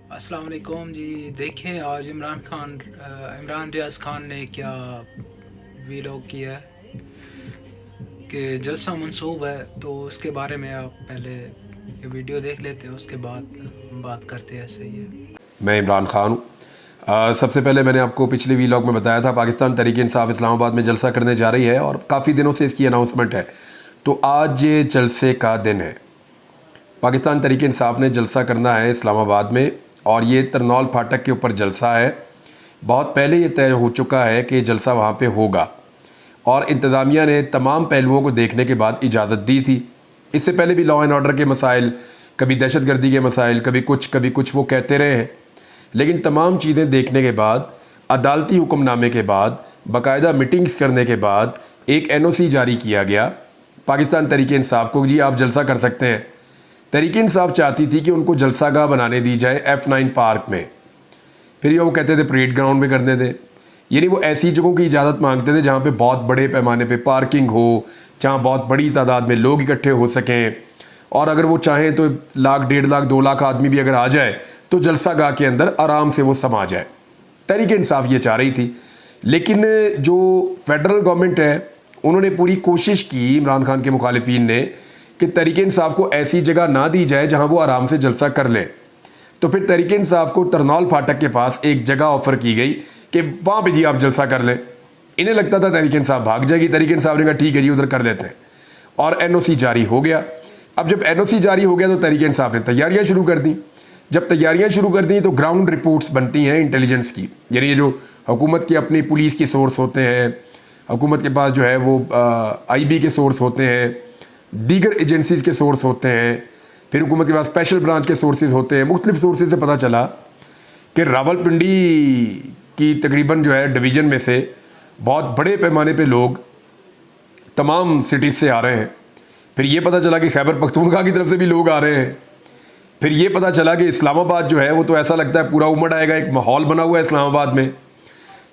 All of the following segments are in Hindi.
अस्सलाम वालेकुम जी। देखें आज इमरान रियाज खान ने क्या वीलॉग किया है कि जलसा मंसूब है, तो उसके बारे में आप पहले ये वीडियो देख लेते हैं, उसके बाद हम बात करते हैं। सही है। मैं इमरान खान हूँ। सबसे पहले मैंने आपको पिछले वीलॉग में बताया था पाकिस्तान तहरीक इंसाफ इस्लामाबाद में जलसा करने जा रही है और काफ़ी दिनों से इसकी अनाउंसमेंट है। तो आज ये जलसे का दिन है। पाकिस्तान तहरीक इंसाफ ने जलसा करना है इस्लामाबाद में और ये तरनौल फाटक के ऊपर जलसा है। बहुत पहले ये तय हो चुका है कि जलसा वहाँ पे होगा और इंतज़ामिया ने तमाम पहलुओं को देखने के बाद इजाज़त दी थी। इससे पहले भी लॉ एंड ऑर्डर के मसाइल, कभी दहशतगर्दी के मसाइल, कभी कुछ वो कहते रहे हैं। लेकिन तमाम चीज़ें देखने के बाद, अदालती हुक्मनामे के बाद, बाकायदा मीटिंग्स करने के बाद एक NOC जारी किया गया पाकिस्तान तहरीक इंसाफ को, जी आप जलसा कर सकते हैं। तहरीक इंसाफ चाहती थी कि उनको जलसागाह बनाने दी जाए F9 पार्क में, फिर ये वो कहते थे परेड ग्राउंड में करने दें। यानी वो ऐसी जगहों की इजाज़त मांगते थे जहाँ पे बहुत बड़े पैमाने पे पार्किंग हो, जहाँ बहुत बड़ी तादाद में लोग इकट्ठे हो सकें, और अगर वो चाहें तो 1,00,000, 1.5 लाख, 2 लाख आदमी भी अगर आ जाए तो जलसागाह के अंदर आराम से वो समा जाए। तहरीक इंसाफ ये चाह रही थी। लेकिन जो फेडरल गवर्नमेंट है उन्होंने पूरी कोशिश की, इमरान खान के मुखालिफिन ने, कि तहरीक इंसाफ को ऐसी जगह ना दी जाए जहाँ वो आराम से जलसा कर लें। तो फिर तहरीक इंसाफ को तरनौल फाटक के पास एक जगह ऑफ़र की गई कि वहाँ पे जी आप जलसा कर लें। इन्हें लगता था तहरीक इंसाफ भाग जाएगी। तहरीक इंसाफ ने कहा ठीक है जी, उधर कर लेते हैं, और NOC जारी हो गया। अब जब NOC जारी हो गया तो तहरीक इंसाफ ने तैयारियां शुरू कर दी। जब तैयारियां शुरू कर दी तो ग्राउंड रिपोर्ट्स बनती हैं इंटेलिजेंस की, यानी ये जो हुकूमत की अपनी पुलिस के सोर्स होते हैं, हुकूमत के पास जो है वो IB के सोर्स होते हैं, दीगर एजेंसीज़ के सोर्स होते हैं, फिर हुकूमत के पास स्पेशल ब्रांच के सोर्सेज होते हैं। मुख्तलिफ सोर्सेज से पता चला कि रावलपिंडी की तकरीबन जो है डिवीज़न में से बहुत बड़े पैमाने पे लोग तमाम सिटीज़ से आ रहे हैं। फिर ये पता चला कि खैबर पख्तूनख्वा की तरफ से भी लोग आ रहे हैं। फिर ये पता चला कि इस्लामाबाद जो है वो तो ऐसा लगता है पूरा उमड़ आएगा, एक माहौल बना हुआ है इस्लामाबाद में।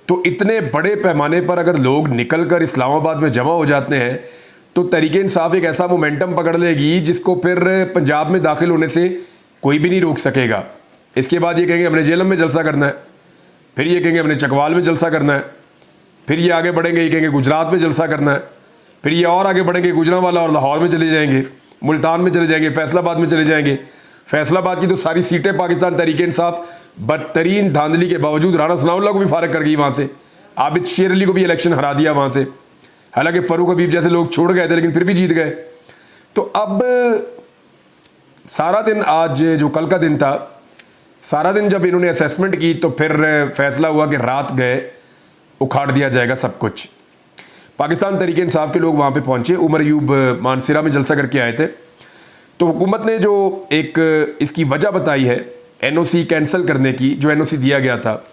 तो इतने बड़े पैमाने पर अगर लोग निकल कर इस्लामाबाद में जमा हो जाते हैं तो तहरीक इंसाफ एक ऐसा मोमेंटम पकड़ लेगी जिसको फिर पंजाब में दाखिल होने से कोई भी नहीं रोक सकेगा। इसके बाद ये कहेंगे हमने जेलम में जलसा करना है, फिर ये कहेंगे हमने चकवाल में जलसा करना है, फिर ये आगे बढ़ेंगे, ये कहेंगे गुजरात में जलसा करना है, फिर ये और आगे बढ़ेंगे गुजरांवाला और लाहौर में चले जाएंगे, मुल्तान में चले जाएंगे, फैसलाबाद में चले जाएंगे। फैसलाबाद की तो सारी सीटें पाकिस्तान तहरीक इंसाफ बदतरीन धांधली के बावजूद राना सनाउल्लाह को भी फारिग कर गई वहाँ से, आबिद शेर अली को भी इलेक्शन हरा दिया वहाँ से। हालांकि फ़ारूक हबीब जैसे लोग छोड़ गए थे लेकिन फिर भी जीत गए। तो अब सारा दिन, आज जो कल का दिन था, सारा दिन जब इन्होंने असेसमेंट की तो फिर फैसला हुआ कि रात गए उखाड़ दिया जाएगा सब कुछ। पाकिस्तान तहरीक इंसाफ के लोग वहाँ पे पहुँचे, उमर अयूब मानसरा में जलसा करके आए थे। तो हुकूमत ने जो एक इसकी वजह बताई है NOC कैंसिल करने की, जो NOC दिया गया था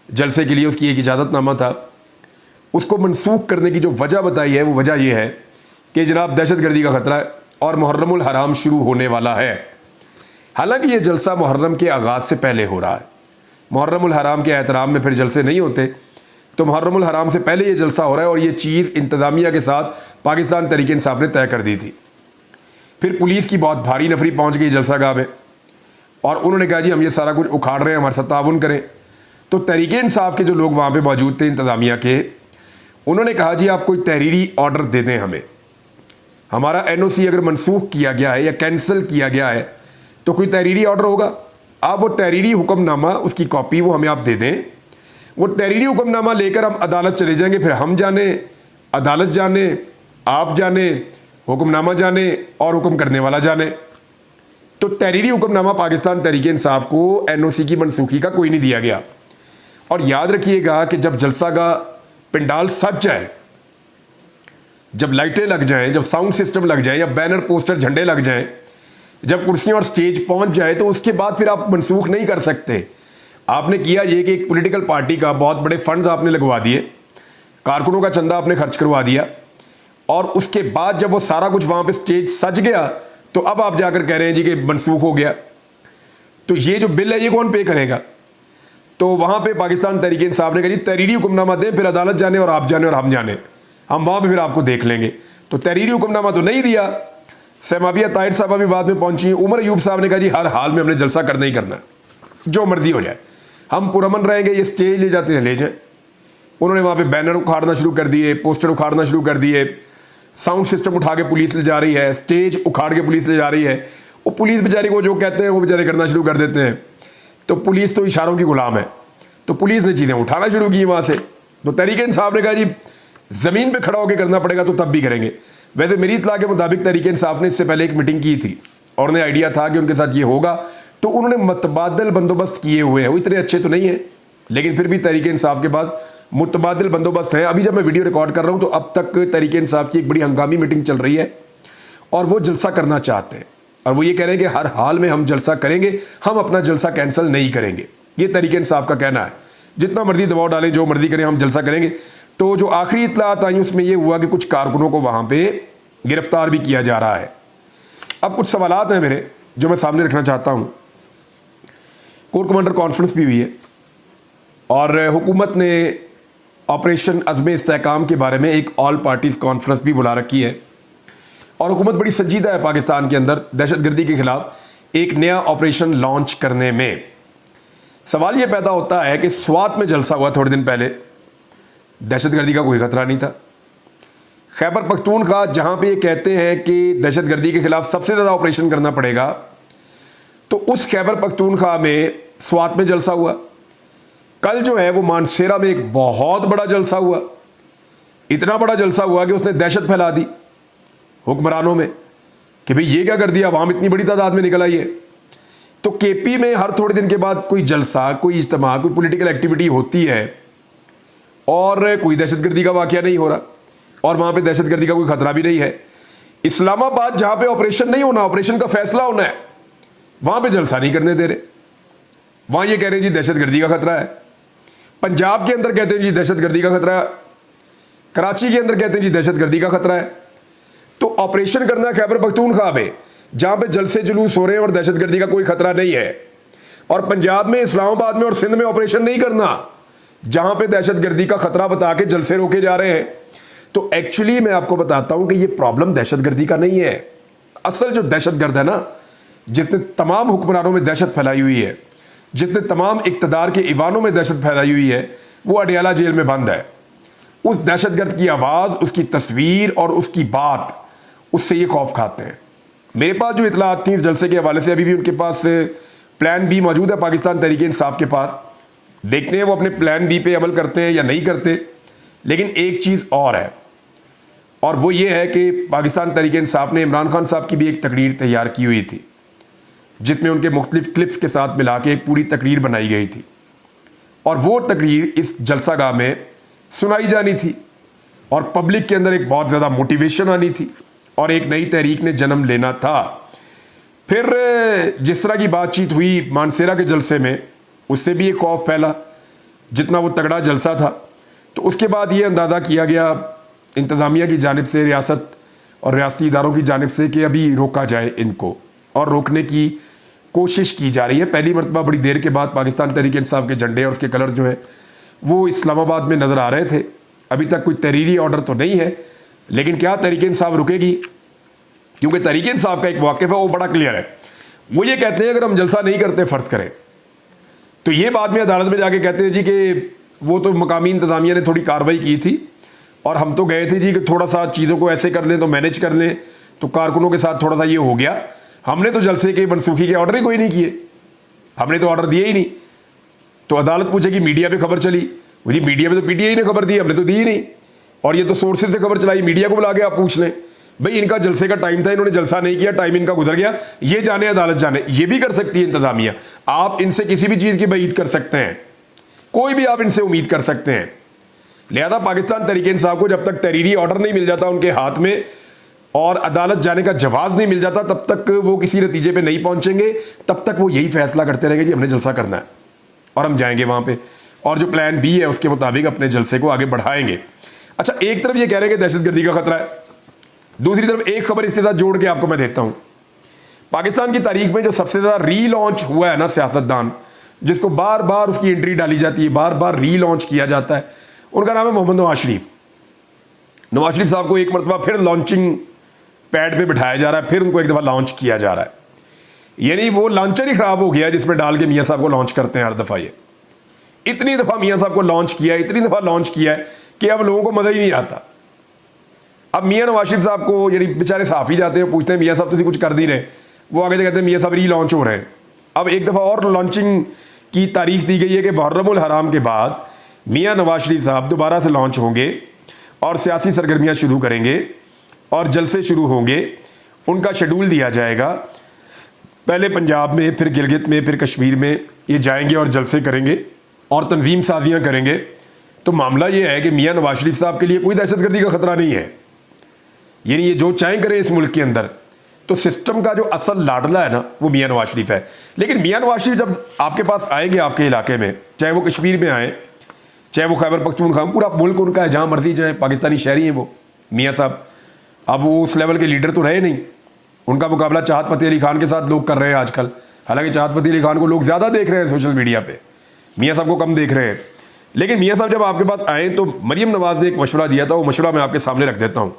जलसे के लिए, उसकी एक इजाज़तनामा था, उसको मनसूख करने की जो वजह बताई है वो वजह ये है कि जनाब दहशतगर्दी का ख़तरा है और मुहर्रमुल हराम शुरू होने वाला है। हालांकि ये जलसा मुहर्रम के आगाज़ से पहले हो रहा है। मुहर्रमुल हराम के एहतराम में फिर जलसे नहीं होते, तो मुहर्रमुल हराम से पहले ये जलसा हो रहा है और ये चीज़ इंतज़ामिया के साथ पाकिस्तान तहरीक इंसाफ ने तय कर दी थी। फिर पुलिस की बहुत भारी नफरी पहुँच गई जलसागाह में और उन्होंने कहा जी हम ये सारा कुछ उखाड़ रहे हैं, हमारे साथ ताउन करें। तो तहरीक इंसाफ के जो लोग वहाँ पर मौजूद थे इंतज़ामिया के, उन्होंने कहा जी आप कोई तहरीरी ऑर्डर दे दें हमें, हमारा NOC अगर मनसूख किया गया है या कैंसिल किया गया है तो कोई तहरीरी ऑर्डर होगा, आप वो तहरीरी हुक्मनामा, उसकी कॉपी वो हमें आप दे दें। वो तहरीरी हुक्मनामा लेकर हम अदालत चले जाएंगे, फिर हम जाने, अदालत जाने, आप जाने, हुक्मनामा जाने और हुक्म करने वाला जाने। तो तहरीरी हुक्मनामा पाकिस्तान तहरीक इंसाफ को NOC की मनसूखी का कोई नहीं दिया गया। और याद रखिएगा कि जब जलसागाह पंडाल सज जाए, जब लाइटें लग जाएं, जब साउंड सिस्टम लग जाए, या बैनर पोस्टर झंडे लग जाएं, जब कुर्सियां और स्टेज पहुंच जाए, तो उसके बाद फिर आप मनसूख नहीं कर सकते। आपने किया ये कि एक पॉलिटिकल पार्टी का बहुत बड़े फंड्स आपने लगवा दिए, कारकुनों का चंदा आपने खर्च करवा दिया, और उसके बाद जब वो सारा कुछ वहाँ पे स्टेज सज गया तो अब आप जाकर कह रहे हैं जी कि मनसूख हो गया। तो ये जो बिल है ये कौन पे करेगा? तो वहाँ पे पाकिस्तान तहरीक इंसाफ ने कहा जी तहरीरी हुक्मनामा दें, फिर अदालत जाने और आप जाने और हम जाने, हम वहाँ पे फिर आपको देख लेंगे। तो तहरीरी हुक्मनामा तो नहीं दिया। सहमाबिया ताहिर साहबा भी बाद में पहुंची। उमर अयूब साहब ने कहा जी हर हाल में हमने जलसा करना ही करना है। जो मर्जी हो जाए, हम पुरअमन रहेंगे, ये स्टेज ले जाते हैं ले जाए। उन्होंने वहाँ पे बैनर उखाड़ना शुरू कर दिए, पोस्टर उखाड़ना शुरू कर दिए, साउंड सिस्टम उठा के पुलिस ले जा रही है, स्टेज उखाड़ के पुलिस ले जा रही है। वो पुलिस बेचारी को जो कहते हैं वो बेचारे करना शुरू कर देते हैं। तो पुलिस तो इशारों की गुलाम है, तो पुलिस ने चीज़ें उठाना शुरू की वहाँ से। तो तहरीक इंसाफ ने कहा जी ज़मीन पे खड़ा होकर करना पड़ेगा तो तब भी करेंगे। वैसे मेरी इत्तला के मुताबिक तहरीक इंसाफ ने इससे पहले एक मीटिंग की थी और उन्हें आइडिया था कि उनके साथ ये होगा, तो उन्होंने मुतबादिल बंदोबस्त किए हुए हैं। वो इतने अच्छे तो नहीं है, लेकिन फिर भी तहरीक इंसाफ के पास मुतबादिल बंदोबस्त है। अभी जब मैं वीडियो रिकॉर्ड कर रहा हूँ तो अब तक तहरीक इंसाफ की एक बड़ी हंगामी मीटिंग चल रही है और वो जलसा करना चाहते हैं और वो ये कह रहे हैं कि हर हाल में हम जलसा करेंगे, हम अपना जलसा कैंसिल नहीं करेंगे। ये तहरीक इंसाफ का कहना है, जितना मर्जी दबाव डालें, जो मर्जी करें, हम जलसा करेंगे। तो जो आखिरी इत्तलात आई उसमें यह हुआ कि कुछ कारकुनों को वहाँ पे गिरफ्तार भी किया जा रहा है। अब कुछ सवालात हैं मेरे जो मैं सामने रखना चाहता हूँ। कोर कमांडर कॉन्फ्रेंस भी हुई है और हुकूमत ने ऑपरेशन अज़्म इस्तेहकाम के बारे में एक ऑल पार्टीज़ कॉन्फ्रेंस भी बुला रखी है और हुकूमत बड़ी संजीदा है पाकिस्तान के अंदर दहशतगर्दी के ख़िलाफ़ एक नया ऑपरेशन लॉन्च करने में। सवाल ये पैदा होता है कि स्वात में जलसा हुआ थोड़े दिन पहले, दहशतगर्दी का कोई ख़तरा नहीं था। खैबर पख्तूनख्वा जहाँ पे ये कहते हैं कि दहशतगर्दी के ख़िलाफ़ सबसे ज़्यादा ऑपरेशन करना पड़ेगा, तो उस खैबर पख्तूनख्वा में स्वात में जलसा हुआ। कल जो है वो मानसेरा में एक बहुत बड़ा जलसा हुआ, इतना बड़ा जलसा हुआ कि उसने दहशत फैला दी हुक्मरानों में कि भाई ये क्या कर दिया, अवाम इतनी बड़ी तादाद में निकल आई है। तो केपी में हर थोड़े दिन के बाद कोई जलसा, कोई इज्तिमा, कोई पॉलिटिकल एक्टिविटी होती है और कोई दहशतगर्दी का वाक़या नहीं हो रहा और वहाँ पे दहशतगर्दी का कोई ख़तरा भी नहीं है। इस्लामाबाद जहाँ पे ऑपरेशन नहीं होना, ऑपरेशन का फैसला होना है, वहाँ पे जलसा नहीं करने दे रहे। वहाँ ये कह रहे हैं जी दहशतगर्दी का ख़तरा है। पंजाब के अंदर कहते हैं जी दहशतगर्दी का ख़तरा है, कराची के अंदर कहते हैं जी दहशतगर्दी का ख़तरा है। तो ऑपरेशन करना खैबर पख्तूनख्वा में जहाँ पे जलसे जुलूस हो रहे हैं और दहशतगर्दी का कोई ख़तरा नहीं है, और पंजाब में, इस्लामाबाद में और सिंध में ऑपरेशन नहीं करना जहाँ पे दहशतगर्दी का ख़तरा बता के जलसे रोके जा रहे हैं। तो एक्चुअली मैं आपको बताता हूँ कि ये प्रॉब्लम दहशतगर्दी का नहीं है। असल जो दहशतगर्द है ना, जिसने तमाम हुक्मरानों में दहशत फैलाई हुई है, जिसने तमाम इक़्तिदार के ईवानों में दहशत फैलाई हुई है, वो अडियाला जेल में बंद है। उस दहशतगर्द की आवाज़, उसकी तस्वीर और उसकी बात, उससे ये खौफ खाते हैं। मेरे पास जो इतलात थी इस जलसे के हवाले से, अभी भी उनके पास प्लान बी मौजूद है पाकिस्तान तहरीक इंसाफ के पास। देखते हैं वो अपने प्लान बी पे अमल करते हैं या नहीं करते। लेकिन एक चीज़ और है, और वो ये है कि पाकिस्तान तहरीक इंसाफ ने इमरान खान साहब की भी एक तकरीर तैयार की हुई थी जिसमें उनके मुख्तलिफ क्लिप्स के साथ मिला के एक पूरी तकरीर बनाई गई थी और वो तकरीर इस जलसागाह में सुनाई जानी थी और पब्लिक के अंदर एक बहुत ज़्यादा मोटिवेशन आनी थी और एक नई तहरीक ने जन्म लेना था। फिर जिस तरह की बातचीत हुई मानसेरा के जलसे में, उससे भी एक खौफ फैला जितना वो तगड़ा जलसा था। तो उसके बाद ये अंदाज़ा किया गया इंतज़ामिया की जानिब से, रियासत और रियासती इदारों की जानिब से, कि अभी रोका जाए इनको, और रोकने की कोशिश की जा रही है। पहली मरतबा बड़ी देर के बाद पाकिस्तान तहरीक इंसाफ के झंडे और उसके कलर जो है वो इस्लामाबाद में नज़र आ रहे थे। अभी तक कोई तहरीरी ऑर्डर तो नहीं है, लेकिन क्या तहरीक इंसाफ रुकेगी? क्योंकि तहरीक इंसाफ का एक वाक़िफ़ है वो बड़ा क्लियर है। वो ये कहते हैं अगर हम जलसा नहीं करते, फ़र्ज़ करें, तो ये बाद में अदालत में जाके कहते हैं जी कि वो तो मकामी इंतज़ामिया ने थोड़ी कार्रवाई की थी और हम तो गए थे जी कि थोड़ा सा चीज़ों को ऐसे कर लें तो मैनेज कर लें, तो कारकुनों के साथ थोड़ा सा ये हो गया, हमने तो जलसे के मनसूखी के ऑर्डर ही कोई नहीं किए, हमने तो ऑर्डर दिए ही नहीं। तो अदालत पूछेगी मीडिया पे खबर चली, जी मीडिया में तो पीटीआई ने खबर दी, हमने तो दी ही नहीं, और ये तो सोर्सेज से खबर चलाई, मीडिया को बुला के आप पूछ लें भाई इनका जलसे का टाइम था, इन्होंने जलसा नहीं किया, टाइम इनका गुजर गया, ये जाने अदालत जाने। ये भी कर सकती है इंतज़ामिया, आप इनसे किसी भी चीज़ की बईद कर सकते हैं, कोई भी आप इनसे उम्मीद कर सकते हैं। लिहाजा पाकिस्तान तहरीक इंसाफ को जब तक तहरीरी ऑर्डर नहीं मिल जाता उनके हाथ में और अदालत जाने का जवाब नहीं मिल जाता, तब तक वो किसी नतीजे पे नहीं पहुंचेंगे। तब तक वो यही फैसला करते रहेंगे कि हमने जलसा करना है और हम जाएंगे वहाँ पे, और जो प्लान बी है उसके मुताबिक अपने जलसे को आगे बढ़ाएंगे। अच्छा, एक तरफ ये कह रहे हैं कि दहशतगर्दी का खतरा है, दूसरी तरफ एक खबर इसके साथ जोड़ के आपको मैं देता हूँ। पाकिस्तान की तारीख में जो सबसे ज़्यादा रीलॉन्च हुआ है ना सियासतदान, जिसको बार बार उसकी एंट्री डाली जाती है, बार बार रीलॉन्च किया जाता है, उनका नाम है मोहम्मद नवाज शरीफ। नवाज शरीफ साहब को एक मरतबा फिर लॉन्चिंग पैड पे बिठाया जा रहा है, फिर उनको एक दफ़ा लॉन्च किया जा रहा है। यानी वो लॉन्चर ही खराब हो गया जिसमें डाल के मियाँ साहब को लॉन्च करते हैं हर दफ़ा। ये इतनी दफ़ा मियाँ साहब को लॉन्च किया है, इतनी दफ़ा लॉन्च किया है कि अब लोगों को मज़ा ही नहीं आता। अब मियाँ नवाज शरीफ साहब को यानी बेचारे साफ ही जाते हैं, पूछते हैं मियाँ साहब तो कुछ कर नहीं रहे, वो आगे से कहते हैं मियाँ साहब री लॉन्च हो रहे हैं। अब एक दफ़ा और लॉन्चिंग की तारीख दी गई है कि मुहर्रमुल हराम के बाद मियाँ नवाज शरीफ साहब दोबारा से लॉन्च होंगे और सियासी सरगर्मियाँ शुरू करेंगे और जलसे शुरू होंगे। उनका शेड्यूल दिया जाएगा, पहले पंजाब में, फिर गिलगित में, फिर कश्मीर में ये जाएंगे और जलसे करेंगे और तंजीम साजियाँ करेंगे। तो मामला ये है कि मियाँ नवाज शरीफ साहब के लिए कोई दहशतगर्दी का ख़तरा नहीं है, यानी ये जो चाहें करें इस मुल्क के अंदर। तो सिस्टम का जो असल लाडला है ना वो मियाँ नवाज शरीफ है। लेकिन मियाँ नवाज शरीफ जब आपके पास आएंगे, आपके इलाके में, चाहे वो कश्मीर में आए, चाहे वो खैबर पख्तूनख्वा, पूरा मुल्क उनका है, जहाँ मर्जी जाए, पाकिस्तानी शहरी हैं वो मियाँ साहब। अब वो उस लेवल के लीडर तो रहे नहीं, उनका मुकाबला चाहत फ़तेह अली खान के साथ लोग कर रहे हैं आजकल। हालांकि चाहत फ़तेह अली खान को लोग ज़्यादा देख रहे हैं सोशल मीडिया पे, मियाँ साहब को कम देख रहे हैं। लेकिन मियाँ साहब जब आपके पास आए तो मरीम नवाज़ ने एक मशवरा दिया था, वो मशवरा मैं आपके सामने रख देता हूँ।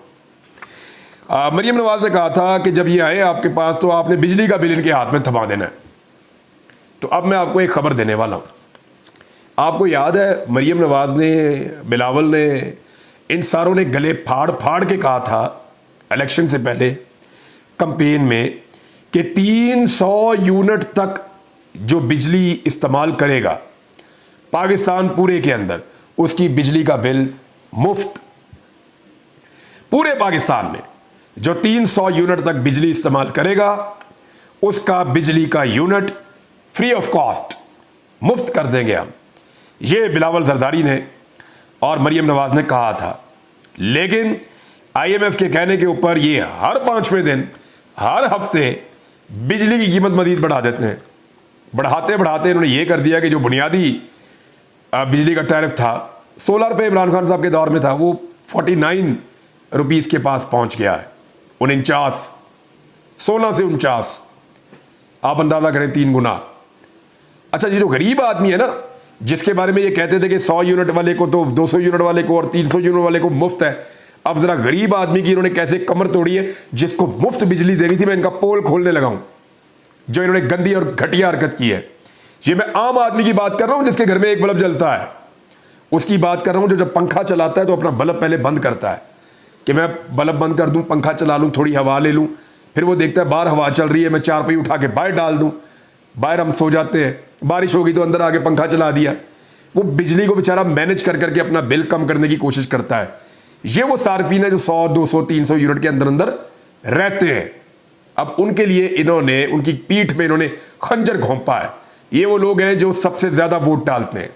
मरीम नवाज़ ने कहा था कि जब ये आए आपके पास तो आपने बिजली का बिल इनके हाथ में थमा देना है। तो अब मैं आपको एक खबर देने वाला हूँ। आपको याद है मरीम नवाज़ ने, बिलावल ने, इन सारों ने गले फाड़ फाड़ के कहा था इलेक्शन से पहले कैंपेन में कि 300 यूनिट तक जो बिजली इस्तेमाल करेगा पाकिस्तान पूरे के अंदर, उसकी बिजली का बिल मुफ्त। पूरे पाकिस्तान में जो 300 यूनिट तक बिजली इस्तेमाल करेगा उसका बिजली का यूनिट फ्री ऑफ कॉस्ट मुफ्त कर देंगे हम। ये बिलावल जरदारी ने और मरीम नवाज़ ने कहा था। लेकिन IMF के कहने के ऊपर ये हर 5वें दिन, हर हफ्ते बिजली की कीमत मज़ीद बढ़ा देते हैं। बढ़ाते बढ़ाते इन्होंने ये कर दिया कि जो बुनियादी बिजली का टैरिफ था 16 रुपये इमरान खान साहब के दौर में था, वो 49 रुपीज़ के पास पहुंच गया है। 49, 16 से 49, आप अंदाज़ा करें 3 गुना। अच्छा, ये जो गरीब आदमी है ना, जिसके बारे में ये कहते थे कि 100 यूनिट वाले को तो 200 यूनिट वाले को और 300 यूनिट वाले को मुफ्त है, अब ज़रा गरीब आदमी की इन्होंने कैसे कमर तोड़ी है। जिसको मुफ्त बिजली देनी थी मैं इनका पोल खोलने लगा हूँ, जो इन्होंने गंदी और घटिया हरकत की है। ये मैं आम आदमी की बात कर रहा हूँ जिसके घर में एक बल्ब जलता है, उसकी बात कर रहा हूँ जो जब पंखा चलाता है तो अपना बल्ब पहले बंद करता है कि मैं बल्ब बंद कर दूं, पंखा चला लूं, थोड़ी हवा ले लूं, फिर वो देखता है बाहर हवा चल रही है, मैं चारपाई उठा के बाहर डाल दूं, बाहर हम सो जाते हैं, बारिश होगी तो अंदर आके पंखा चला दिया। वो बिजली को बेचारा मैनेज कर करके अपना बिल कम करने की कोशिश करता है। ये वो सार्फिन है जो 100, 200, 300 यूनिट के अंदर अंदर रहते हैं। अब उनके लिए इन्होंने, उनकी पीठ में इन्होंने खंजर घोंपा है। ये वो लोग हैं जो सबसे ज़्यादा वोट डालते हैं।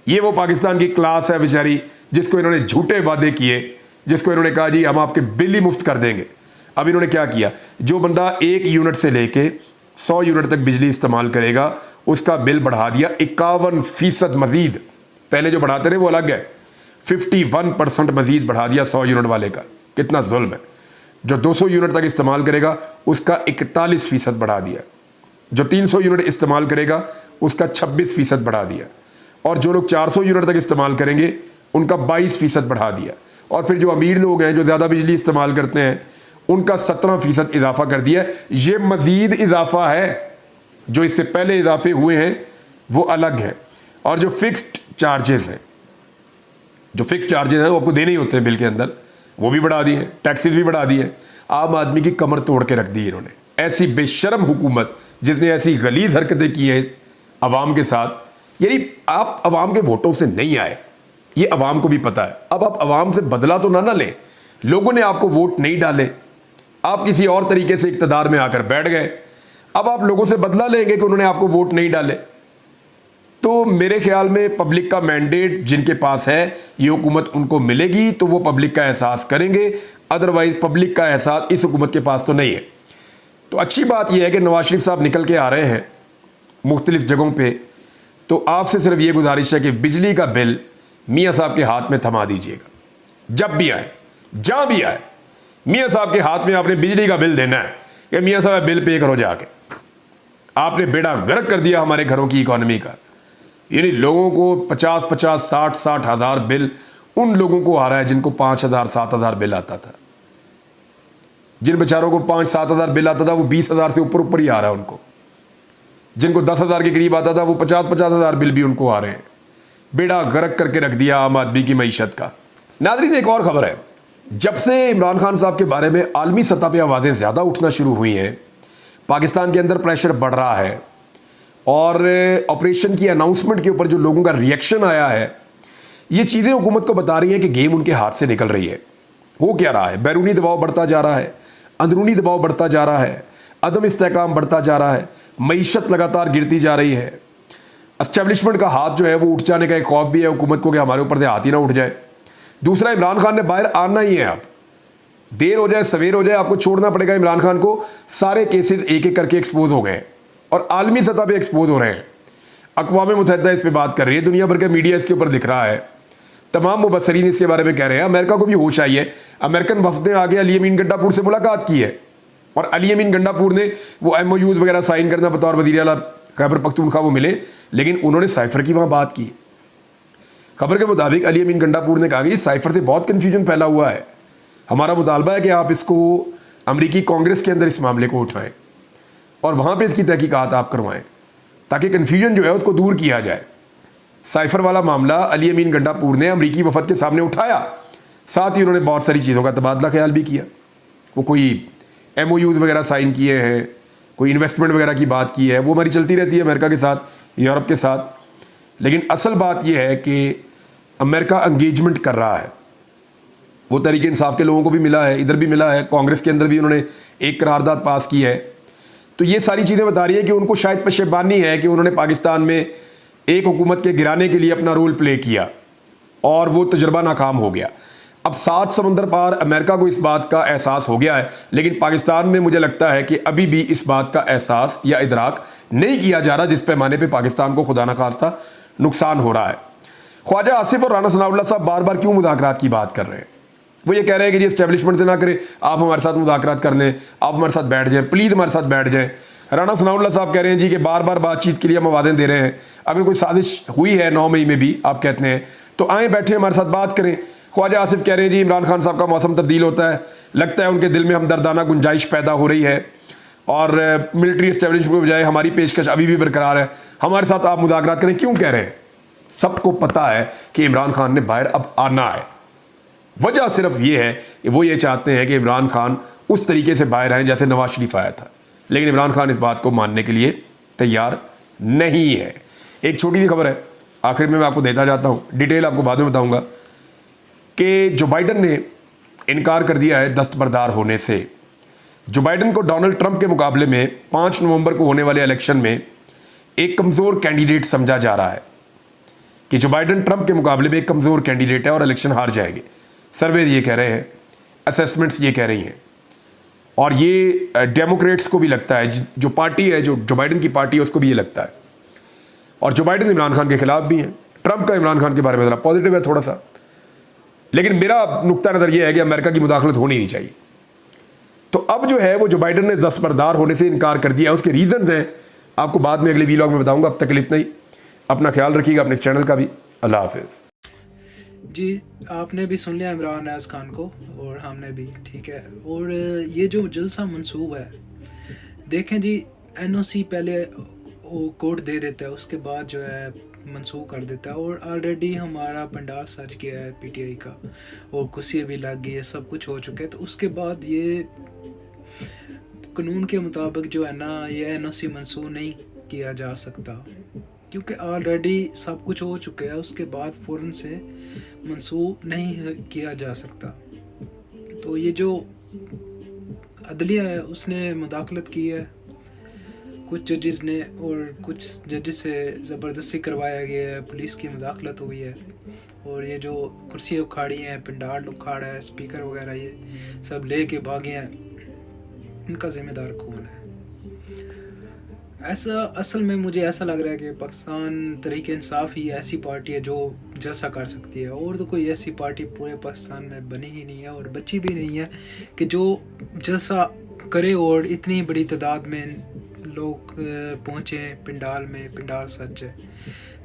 ये वो पाकिस्तान की क्लास है बेचारी जिसको इन्होंने झूठे वादे किए, जिसको इन्होंने कहा जी हम आपके बिल ही मुफ्त कर देंगे। अब इन्होंने क्या किया, जो बंदा 1 यूनिट से लेके 100 यूनिट तक बिजली इस्तेमाल करेगा उसका बिल बढ़ा दिया 51% मजीद। पहले जो बढ़ाते रहे वो अलग है, 51% मजीद बढ़ा दिया 100 यूनिट वाले का। कितना जुल्म है। जो 200 यूनिट तक इस्तेमाल करेगा उसका 41% बढ़ा दिया, जो 300 यूनिट इस्तेमाल करेगा उसका 26% बढ़ा दिया, और जो लोग 400 यूनिट तक इस्तेमाल करेंगे उनका 22% बढ़ा दिया, और फिर जो अमीर लोग हैं जो ज़्यादा बिजली इस्तेमाल करते हैं उनका 17% इजाफा कर दिया। ये मज़ीद इजाफा है, जो इससे पहले इजाफे हुए हैं वो अलग है। और जो फिक्स्ड चार्जेस हैं, जो फिक्स चार्जेस हैं वो आपको देने ही होते हैं बिल के अंदर, वो भी बढ़ा दिए, टैक्सेस भी बढ़ा दिए। आम आदमी की कमर तोड़ के रख दी इन्होंने। ऐसी बेशरम हुकूमत जिसने ऐसी गलीज हरकतें की है अवाम के साथ, यानी आप अवाम के वोटों से नहीं आए, ये अवाम को भी पता है। अब आप अवाम से बदला तो ना लें, लोगों ने आपको वोट नहीं डाले, आप किसी और तरीके से इक़्तिदार में आकर बैठ गए, अब आप लोगों से बदला लेंगे कि उन्होंने आपको वोट नहीं डाले। तो मेरे ख्याल में पब्लिक का मैंडेट जिनके पास है, ये हुकूमत उनको मिलेगी तो वो पब्लिक का एहसास करेंगे, अदरवाइज पब्लिक का एहसास इस हुकूमत के पास तो नहीं है। तो अच्छी बात यह है कि नवाज शरीफ साहब निकल के आ रहे हैं मुख्तलिफ जगहों पे, तो आपसे सिर्फ ये गुजारिश है कि बिजली का बिल मियाँ साहब के हाथ में थमा दीजिएगा। जब भी आए, जहाँ भी आए, मियाँ साहब के हाथ में आपने बिजली का बिल देना है कि मियाँ साहब बिल पे करो जाके। आपने बेड़ा गर्क कर दिया हमारे घरों की इकॉनमी का, यानी लोगों को 50-50, 60-60 हज़ार बिल उन लोगों को आ रहा है जिनको 5,000, 7,000 बिल आता था। जिन बेचारों को 5-7 हज़ार बिल आता था वो 20 हज़ार से ऊपर ऊपर ही आ रहा है उनको। जिनको 10 हज़ार के करीब आता था वो 50-50 हज़ार बिल भी उनको आ रहे हैं। बेड़ा गर्क करके रख दिया आम आदमी की मईशत का। नाज़रीन, एक और खबर है, जब से इमरान खान साहब के बारे में आलमी सतह पर आवाज़ें ज़्यादा उठना शुरू हुई हैं, पाकिस्तान के अंदर प्रेशर बढ़ रहा है और ऑपरेशन की अनाउंसमेंट के ऊपर जो लोगों का रिएक्शन आया है, ये चीज़ें हुकूमत को बता रही हैं कि गेम उनके हाथ से निकल रही है। हो क्या रहा है? बैरूनी दबाव बढ़ता जा रहा है, अंदरूनी दबाव बढ़ता जा रहा है, अदम इस्तेहकाम बढ़ता जा रहा है, मईशत लगातार गिरती जा रही है। एस्टेब्लिशमेंट का हाथ जो है वो उठ जाने का एक खौफ भी है हुकूमत को कि हमारे ऊपर से हाथ ही ना उठ जाए। दूसरा, इमरान खान ने बाहर आना ही है। अब देर हो जाए सवेर हो जाए, आपको छोड़ना पड़ेगा इमरान खान को। सारे केसेस एक एक करके एक्सपोज हो गए हैं और आलमी सतह पे एक्सपोज हो रहे हैं। अक़वाम मुत्तहिदा इस पर बात कर रही है, दुनिया भर का मीडिया इसके ऊपर दिख रहा है, तमाम मुबस्सरीन इसके बारे में कह रहे हैं। अमेरिका को भी होश आई है। अमेरिकन वफद ने आगे अली अमीन गंडापुर से मुलाकात की है और अली अमीन गंडापुर ने वो MOUs वगैरह साइन करना बतौर वज़ीर आला खैबर पख्तूनख्वा वो मिले, लेकिन उन्होंने साइफर की वहाँ बात की। खबर के मुताबिक अली अमीन गंडापुर ने कहा कि साइफर से बहुत कन्फ्यूजन फैला हुआ है, हमारा मुतालबा है कि आप इसको अमरीकी कांग्रेस के अंदर इस मामले को उठाएं और वहाँ पे इसकी तहकीकात आप करवाएं ताकि कन्फ्यूजन जो है उसको दूर किया जाए। साइफर वाला मामला अली अमीन गंडापुर ने अमरीकी वफद के सामने उठाया, साथ ही उन्होंने बहुत सारी चीज़ों का तबादला ख्याल भी किया। वो कोई MOUs वगैरह साइन किए हैं, कोई इन्वेस्टमेंट वगैरह की बात की है, वो हमारी चलती रहती है अमेरिका के साथ, यूरोप के साथ। लेकिन असल बात यह है कि अमेरिका एंगेजमेंट कर रहा है। वो तहरीक इंसाफ के लोगों को भी मिला है, इधर भी मिला है, कांग्रेस के अंदर भी उन्होंने एक करारदाद पास की है। तो ये सारी चीज़ें बता रही है कि उनको शायद पशेबानी है कि उन्होंने पाकिस्तान में एक हुकूमत के गिराने के लिए अपना रोल प्ले किया और वो तजुर्बा नाकाम हो गया। अब 7 समंदर पार अमेरिका को इस बात का एहसास हो गया है, लेकिन पाकिस्तान में मुझे लगता है कि अभी भी इस बात का एहसास या इदराक नहीं किया जा रहा जिस पैमाने पर पाकिस्तान को खुदा न खास्ता नुकसान हो रहा है। ख्वाजा आसिफ और राना सनाउल्लाह साहब बार बार क्यों मुज़ाकरात की बात कर रहे हैं? वो ये कह रहे हैं कि जी एस्टेब्लिशमेंट से ना करें, आप हमारे साथ मुज़ाकरात कर लें, आप हमारे साथ बैठ जाएं, प्लीज़ हमारे साथ बैठ जाएं। राना सनाउल्लाह साहब कह रहे हैं जी कि बार बार बातचीत के लिए हम वादे दे रहे हैं, अगर कोई साजिश हुई है 9 मई में भी आप कहते हैं तो आएँ बैठे हमारे साथ बात करें। ख्वाजा आसिफ कह रहे हैं जी इमरान खान साहब का मौसम तब्दील होता है, लगता है उनके दिल में हमदर्दाना गुंजाइश पैदा हो रही है और मिलिट्री एस्टेब्लिशमेंट के बजाय हमारी पेशकश अभी भी बरकरार है, हमारे साथ आप मुज़ाकरात करें। क्यों कह रहे हैं? सबको पता है कि इमरान खान ने बाहर अब आना है। वजह सिर्फ ये है कि वो ये चाहते हैं कि इमरान खान उस तरीके से बाहर आए जैसे नवाज शरीफ आया था, लेकिन इमरान खान इस बात को मानने के लिए तैयार नहीं है। एक छोटी सी खबर है, आखिर में मैं आपको देता जाता हूँ, डिटेल आपको बाद में बताऊँगा कि जो बाइडन ने इनकार कर दिया है दस्तबरदार होने से। जो बाइडन को डोनाल्ड ट्रंप के मुकाबले में 5 नवंबर को होने वाले इलेक्शन में एक कमज़ोर कैंडिडेट समझा जा रहा है कि जो बाइडन ट्रंप के मुकाबले में एक कमज़ोर कैंडिडेट है और इलेक्शन हार जाएंगे। सर्वे ये कह रहे हैं, असेसमेंट्स ये कह रही हैं और ये डेमोक्रेट्स को भी लगता है, जो पार्टी है, जो बाइडन की पार्टी है, उसको भी ये लगता है। और जो बाइडन इमरान खान के खिलाफ भी हैं। ट्रंप का इमरान खान के बारे में ज़रा पॉजिटिव है थोड़ा सा, लेकिन मेरा नुक्ता नज़र ये है कि अमेरिका की मुदाखलत होनी नहीं चाहिए। तो अब जो है वो जो बाइडन ने दस्तबरदार होने से इनकार कर दिया, उसके रीज़न्स हैं, आपको बाद में अगले वीलॉग में बताऊँगा। अब तक के लिए इतना ही। अपना ख्याल रखिएगा, अपने इस चैनल का भी। अल्लाह हाफिज़। जी, आपने भी सुन लिया इमरान अयाज खान को और हमने भी, ठीक है। और ये जो जलसा मंसूब है, देखें जी, NOC पहले वो कोड दे देता है, उसके बाद जो है मंसूब कर देता है और ऑलरेडी हमारा पंडाल सज गया है PTI का और कुर्सी भी लग गई है, सब कुछ हो चुका है। तो उसके बाद ये कानून के मुताबिक जो है ना, ये NOC मंसूब नहीं किया जा सकता क्योंकि ऑलरेडी सब कुछ हो चुका है। उसके बाद फ़ौरन से मंसूब नहीं किया जा सकता। तो ये जो अदलिया है उसने मुदाखलत की है कुछ जजेस ने, और कुछ जजेस से ज़बरदस्ती करवाया गया है, पुलिस की मुदाखलत हुई है और ये जो कुर्सी उखाड़ी हैं, पंडाल उखाड़ा है, स्पीकर वगैरह ये सब ले के भागे हैं, इनका ज़िम्मेदार कौन है? ऐसा असल में मुझे ऐसा लग रहा है कि पाकिस्तान तहरीक इंसाफ ही ऐसी पार्टी है जो जलसा कर सकती है, और तो कोई ऐसी पार्टी पूरे पाकिस्तान में बनी ही नहीं है और बची भी नहीं है कि जो जलसा करे और इतनी बड़ी तादाद में लोग पहुँचे पंडाल में, पंडाल सज है।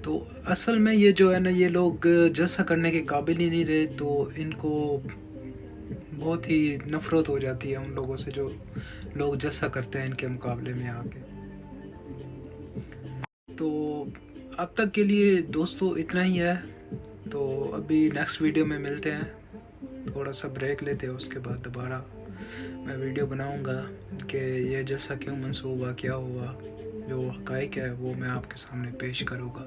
तो असल में ये जो है ना, ये लोग जलसा करने के काबिल ही नहीं रहे, तो इनको बहुत ही नफ़रत हो जाती है उन लोगों से जो लोग जलसा करते हैं इनके मुकाबले में आके। तो अब तक के लिए दोस्तों इतना ही है। तो अभी नेक्स्ट वीडियो में मिलते हैं, थोड़ा सा ब्रेक लेते हैं, उसके बाद दोबारा मैं वीडियो बनाऊंगा कि ये जलसा क्यों मंसूब हुआ, क्या हुआ, जो हक़ाइक़ है वो मैं आपके सामने पेश करूँगा।